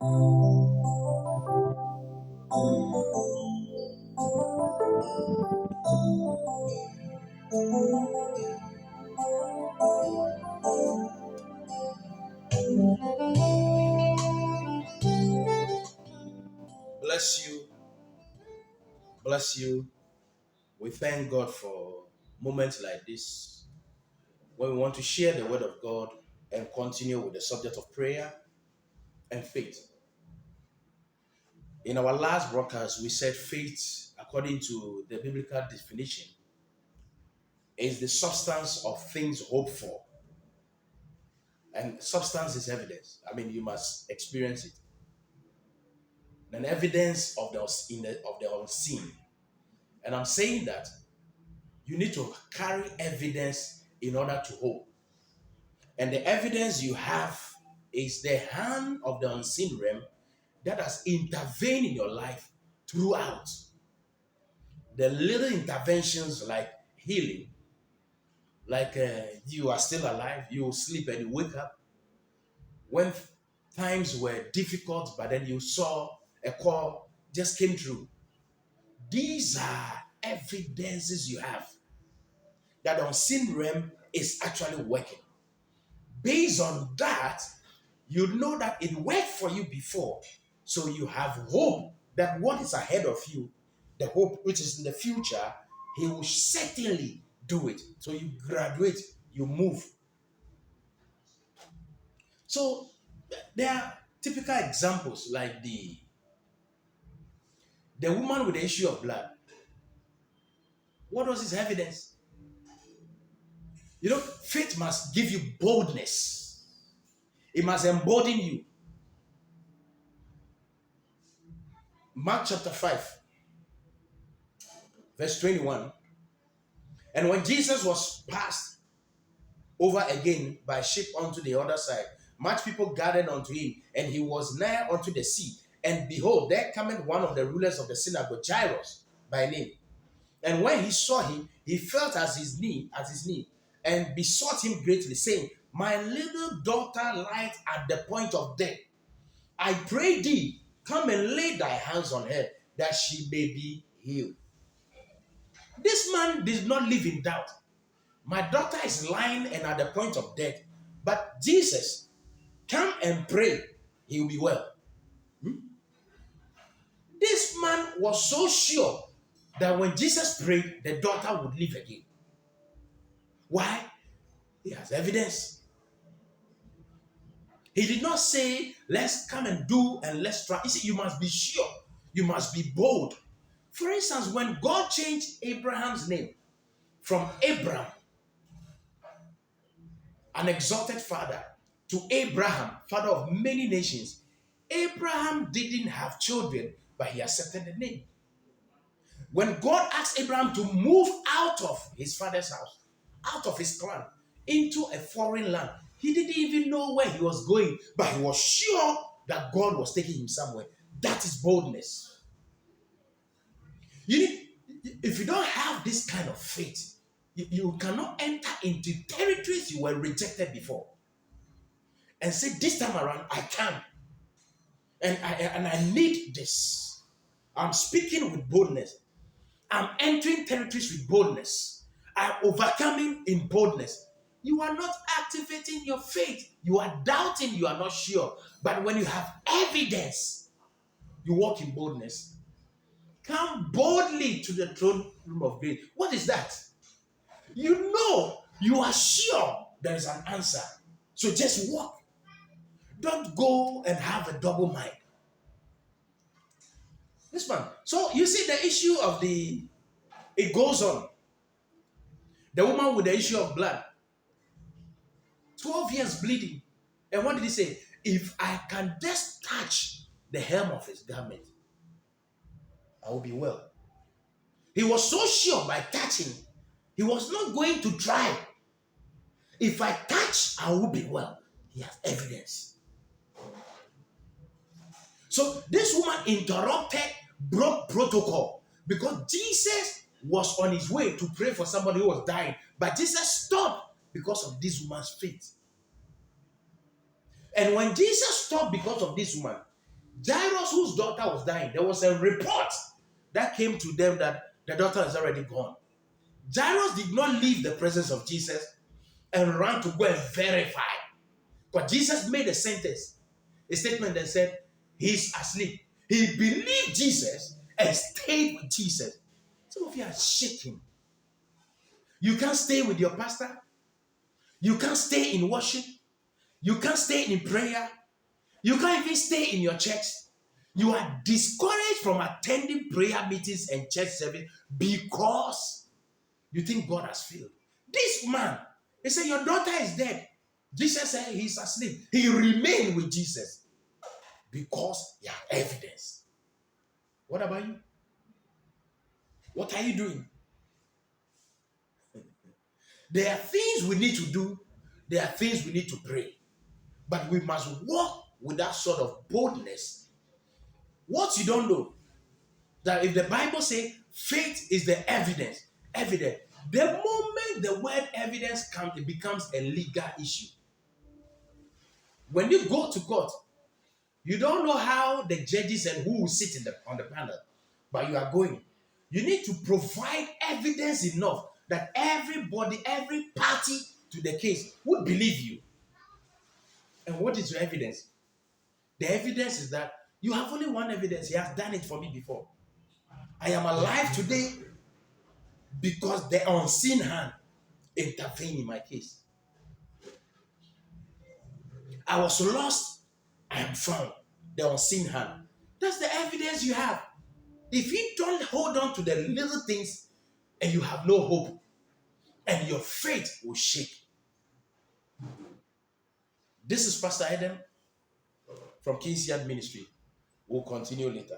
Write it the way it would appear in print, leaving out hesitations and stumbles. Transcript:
Bless you. Bless you. We thank God for moments like this when we want to share the word of God and continue with the subject of prayer and faith. In our last broadcast, we said faith, according to the biblical definition, is the substance of things hoped for. And substance is evidence. I mean, you must experience it. An evidence of the unseen. And I'm saying that you need to carry evidence in order to hope. And the evidence you have is the hand of the unseen realm that has intervened in your life throughout. The little interventions like healing, like you are still alive, you sleep and you wake up. When times were difficult, but then you saw a call just came through. These are evidences you have that the unseen realm is actually working. Based on that, you know that it worked for you before. So you have hope that what is ahead of you, the hope which is in the future, he will certainly do it. So you graduate, you move. So there are typical examples like the woman with the issue of blood. What was his evidence? You know, faith must give you boldness. It must embolden you. Mark chapter 5, verse 21. And when Jesus was passed over again by ship unto the other side, much people gathered unto him, and he was nigh unto the sea. And behold, there cometh one of the rulers of the synagogue, Jairus by name. And when he saw him, he felt at his knee, and besought him greatly, saying, My little daughter lieth at the point of death. I pray thee, come and lay thy hands on her, that she may be healed. This man did not live in doubt. My daughter is lying and at the point of death. But Jesus, come and pray, he will be well. This man was so sure that when Jesus prayed, the daughter would live again. Why? He has evidence. He did not say, let's come and do and let's try. He said, you must be sure. You must be bold. For instance, when God changed Abraham's name from Abram, an exalted father, to Abraham, father of many nations, Abraham didn't have children, but he accepted the name. When God asked Abraham to move out of his father's house, out of his clan, into a foreign land, he didn't even know where he was going, but he was sure that God was taking him somewhere. That is boldness. If you don't have this kind of faith, you cannot enter into territories you were rejected before and say, this time around, I can. And I need this. I'm speaking with boldness. I'm entering territories with boldness. I'm overcoming in boldness. You are not activating your faith. You are doubting, you are not sure. But when you have evidence, you walk in boldness. Come boldly to the throne room of grace. What is that? You know, you are sure there is an answer. So just walk. Don't go and have a double mind. This one. So you see the issue of it goes on. The woman with the issue of blood. 12 years bleeding. And what did he say? If I can just touch the hem of his garment, I will be well. He was so sure by touching, he was not going to try. If I touch, I will be well. He has evidence. So this woman broke protocol, because Jesus was on his way to pray for somebody who was dying. But Jesus stopped because of this woman's faith. And when Jesus stopped because of this woman, Jairus, whose daughter was dying, there was a report that came to them that the daughter is already gone. Jairus did not leave the presence of Jesus and ran to go and verify. But Jesus made a statement that said, he's asleep. He believed Jesus and stayed with Jesus. Some of you are shaking. You can't stay with your pastor. You can't stay in worship. You can't stay in prayer. You can't even stay in your church. You are discouraged from attending prayer meetings and church service because you think God has failed. This man, he said, your daughter is dead. Jesus said he's asleep. He remained with Jesus because he had evidence. What about you? What are you doing? There are things we need to do. There are things we need to pray. But we must walk with that sort of boldness. What you don't know, that if the Bible says faith is the evidence, the moment the word evidence comes, it becomes a legal issue. When you go to court, you don't know how the judges and who will sit on the panel, but you are going. You need to provide evidence enough that everybody, every party to the case would believe you. And what is your evidence? The evidence is that you have only one evidence. He has done it for me before. I am alive today because the unseen hand intervened in my case. I was lost. I am found. The unseen hand. That's the evidence you have. If you don't hold on to the little things and you have no hope, and your faith will shake. This is Pastor Adam from King's Yard Ministry. We'll continue later.